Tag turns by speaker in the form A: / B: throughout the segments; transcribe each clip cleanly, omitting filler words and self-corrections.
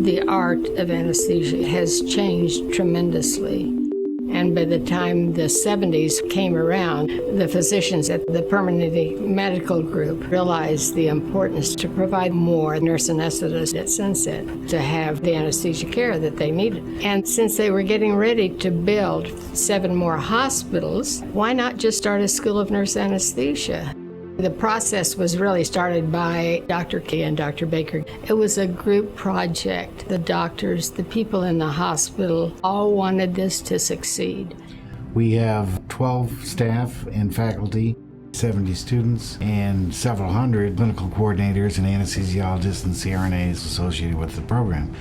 A: The art of anesthesia has changed tremendously. And by the time the 70s came around, the physicians at the Permanente Medical Group realized the importance to provide more nurse anesthetists at Sunset to have the anesthesia care that they needed. And since they were getting ready to build 7 more hospitals, why not just start a school of nurse anesthesia? The process was really started by Dr. Key and Dr. Baker. It was a group project. The doctors, the people in the hospital, all wanted this to succeed.
B: We have 12 staff and faculty, 70 students, and several hundred clinical coordinators and anesthesiologists and CRNAs associated with the program.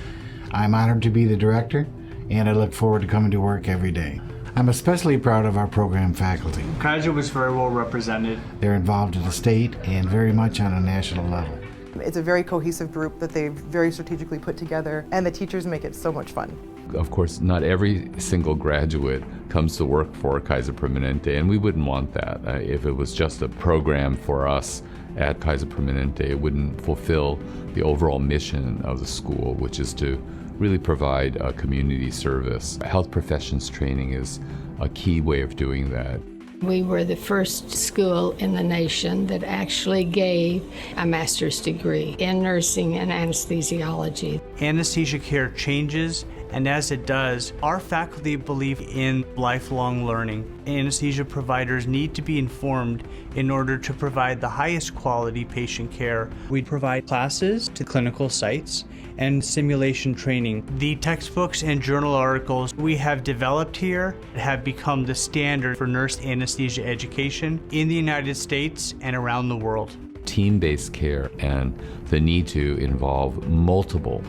B: I'm honored to be the director, and I look forward to coming to work every day. I'm especially proud of our program faculty.
C: Kaiser was very well represented.
B: They're involved at the state and very much on a national level.
D: It's a very cohesive group that they've very strategically put together, and the teachers make it so much fun.
E: Of course, not every single graduate comes to work for Kaiser Permanente, and we wouldn't want that. If it was just a program for us at Kaiser Permanente, it wouldn't fulfill the overall mission of the school, which is to really provide a community service. Health professions training is a key way of doing that.
A: We were the first school in the nation that actually gave a master's degree in nursing and anesthesiology.
C: Anesthesia care changes, and as it does, our faculty believe in lifelong learning. Anesthesia providers need to be informed in order to provide the highest quality patient care. We provide classes to clinical sites and simulation training. The textbooks and journal articles we have developed here have become the standard for nurse anesthesia education in the United States and around the world.
E: Team-based care and the need to involve multiple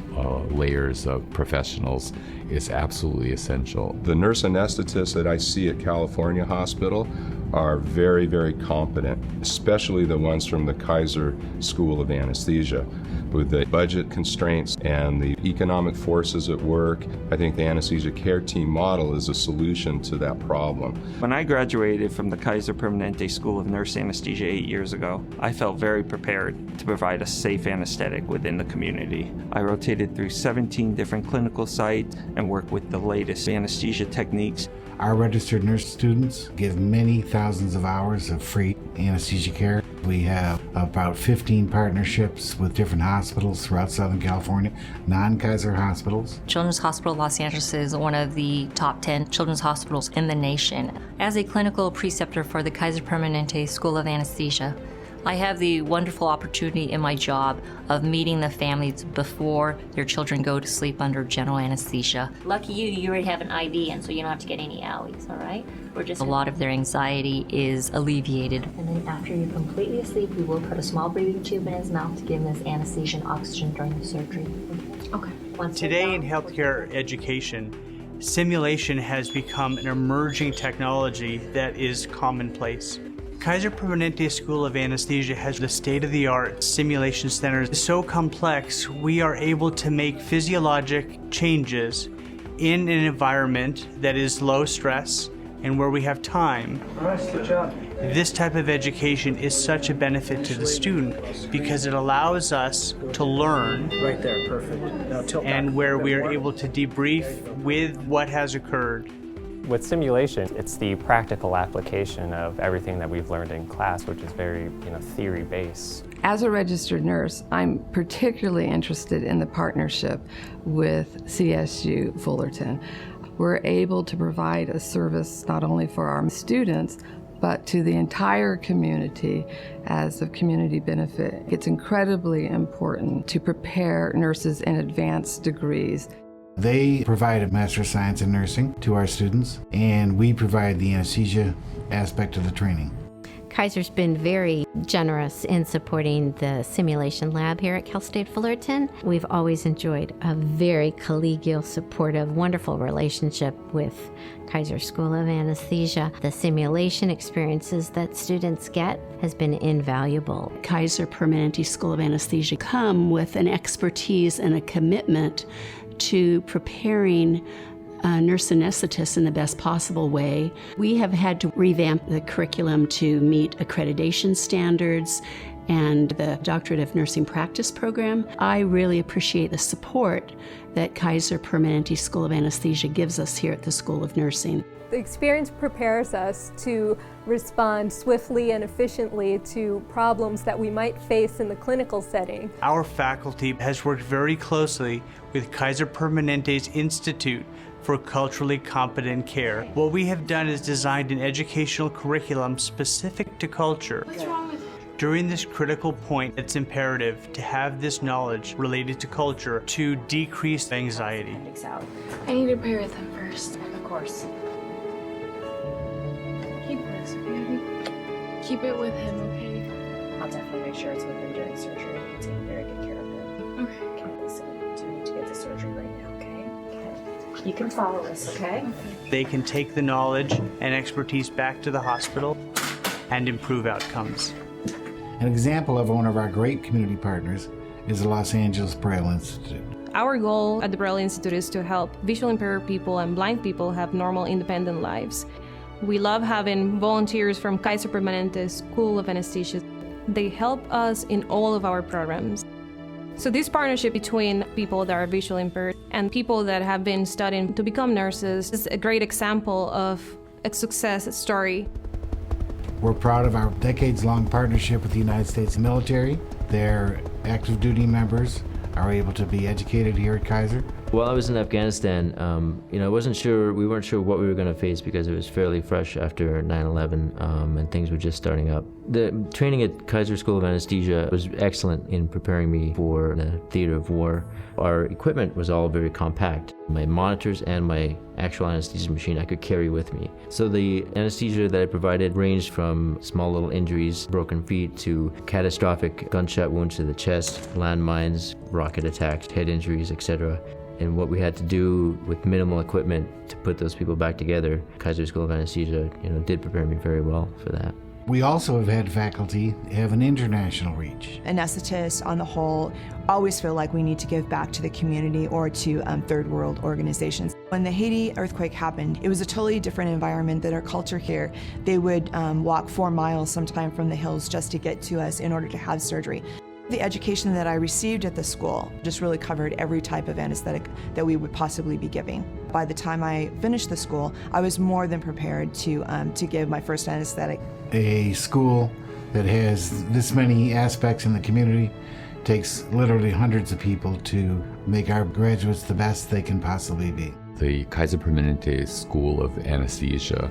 E: layers of professionals is absolutely essential.
F: The nurse anesthetists that I see at California Hospital are very, very competent, especially the ones from the Kaiser School of Anesthesia. With the budget constraints and the economic forces at work, I think the anesthesia care team model is a solution to that problem.
G: When I graduated from the Kaiser Permanente School of Nurse Anesthesia 8 years ago, I felt very prepared to provide a safe anesthetic within the community. I rotated through 17 different clinical sites and worked with the latest anesthesia techniques.
B: Our registered nurse students give many thousands of hours of free anesthesia care. We have about 15 partnerships with different hospitals throughout Southern California, non-Kaiser hospitals.
H: Children's Hospital Los Angeles is one of the top 10 children's hospitals in the nation. As a clinical preceptor for the Kaiser Permanente School of Anesthesia, I have the wonderful opportunity in my job of meeting the families before their children go to sleep under general anesthesia. Lucky you already have an IV, and so you don't have to get any alleys, all right? A lot of their anxiety is alleviated.
I: And then after you're completely asleep, we will put a small breathing tube in his mouth to give him his anesthesia and oxygen during the surgery. Okay.
C: Today in healthcare education, simulation has become an emerging technology that is commonplace. Kaiser Permanente School of Anesthesia has the state-of-the-art simulation centers. So complex, we are able to make physiologic changes in an environment that is low stress and where we have time.
J: Nice, good job.
C: This type of education is such a benefit to the student because it allows us to learn.
J: Right there, perfect. Now tilt
C: and
J: back.
C: where we are able to debrief with what has occurred.
K: With simulation, it's the practical application of everything that we've learned in class, which is very, theory-based.
L: As a registered nurse, I'm particularly interested in the partnership with CSU Fullerton. We're able to provide a service not only for our students, but to the entire community as a community benefit. It's incredibly important to prepare nurses in advanced degrees.
B: They provide a Master of Science in Nursing to our students, and we provide the anesthesia aspect of the training.
M: Kaiser's been very generous in supporting the simulation lab here at Cal State Fullerton. We've always enjoyed a very collegial, supportive, wonderful relationship with Kaiser School of Anesthesia. The simulation experiences that students get has been invaluable.
N: Kaiser Permanente School of Anesthesia come with an expertise and a commitment to preparing nurse anesthetists in the best possible way. We have had to revamp the curriculum to meet accreditation standards and the Doctorate of Nursing Practice program. I really appreciate the support that Kaiser Permanente School of Anesthesia gives us here at the School of Nursing.
O: The experience prepares us to respond swiftly and efficiently to problems that we might face in the clinical setting.
C: Our faculty has worked very closely with Kaiser Permanente's Institute for Culturally Competent Care. What we have done is designed an educational curriculum specific to culture.
P: What's wrong with it?
C: During this critical point, it's imperative to have this knowledge related to culture to decrease anxiety.
P: I need to pray with him first.
I: Of course.
P: Keep this, okay? Keep it with him, okay?
I: I'll definitely make sure it's with him during surgery. I'll take very good care of him.
P: Okay.
I: Okay, listen, you do need to get to surgery right now, okay? Okay. You can follow us, okay?
C: They can take the knowledge and expertise back to the hospital and improve outcomes.
B: An example of one of our great community partners is the Los Angeles Braille Institute.
Q: Our goal at the Braille Institute is to help visually impaired people and blind people have normal, independent lives. We love having volunteers from Kaiser Permanente School of Anesthesia. They help us in all of our programs. So this partnership between people that are visually impaired and people that have been studying to become nurses is a great example of a success story.
B: We're proud of our decades-long partnership with the United States military. Their active duty members are able to be educated here at Kaiser.
R: While I was in Afghanistan, we weren't sure what we were going to face because it was fairly fresh after 9/11 and things were just starting up. The training at Kaiser School of Anesthesia was excellent in preparing me for the theater of war. Our equipment was all very compact. My monitors and my actual anesthesia machine I could carry with me. So the anesthesia that I provided ranged from small little injuries, broken feet, to catastrophic gunshot wounds to the chest, landmines, rocket attacks, head injuries, etc. And what we had to do with minimal equipment to put those people back together, Kaiser School of Anesthesia, did prepare me very well for that.
B: We also have had faculty have an international reach.
S: Anesthetists on the whole always feel like we need to give back to the community or to third world organizations. When the Haiti earthquake happened, it was a totally different environment than our culture here. They would walk 4 miles sometime from the hills just to get to us in order to have surgery. The education that I received at the school just really covered every type of anesthetic that we would possibly be giving. By the time I finished the school, I was more than prepared to give my first anesthetic.
B: A school that has this many aspects in the community takes literally hundreds of people to make our graduates the best they can possibly be.
E: The Kaiser Permanente School of Anesthesia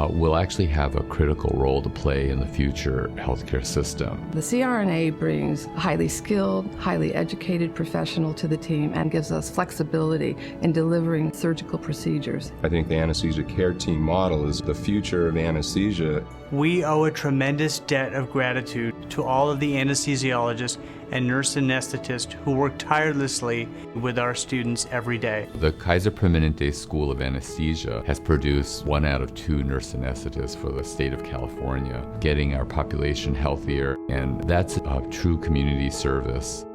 E: will actually have a critical role to play in the future healthcare system.
L: The CRNA brings highly skilled, highly educated professional to the team and gives us flexibility in delivering surgical procedures.
F: I think the anesthesia care team model is the future of anesthesia.
C: We owe a tremendous debt of gratitude to all of the anesthesiologists and nurse anesthetists who work tirelessly with our students every day.
E: The Kaiser Permanente School of Anesthesia has produced 1 out of 2 nurse anesthetists for the state of California, getting our population healthier, and that's a true community service.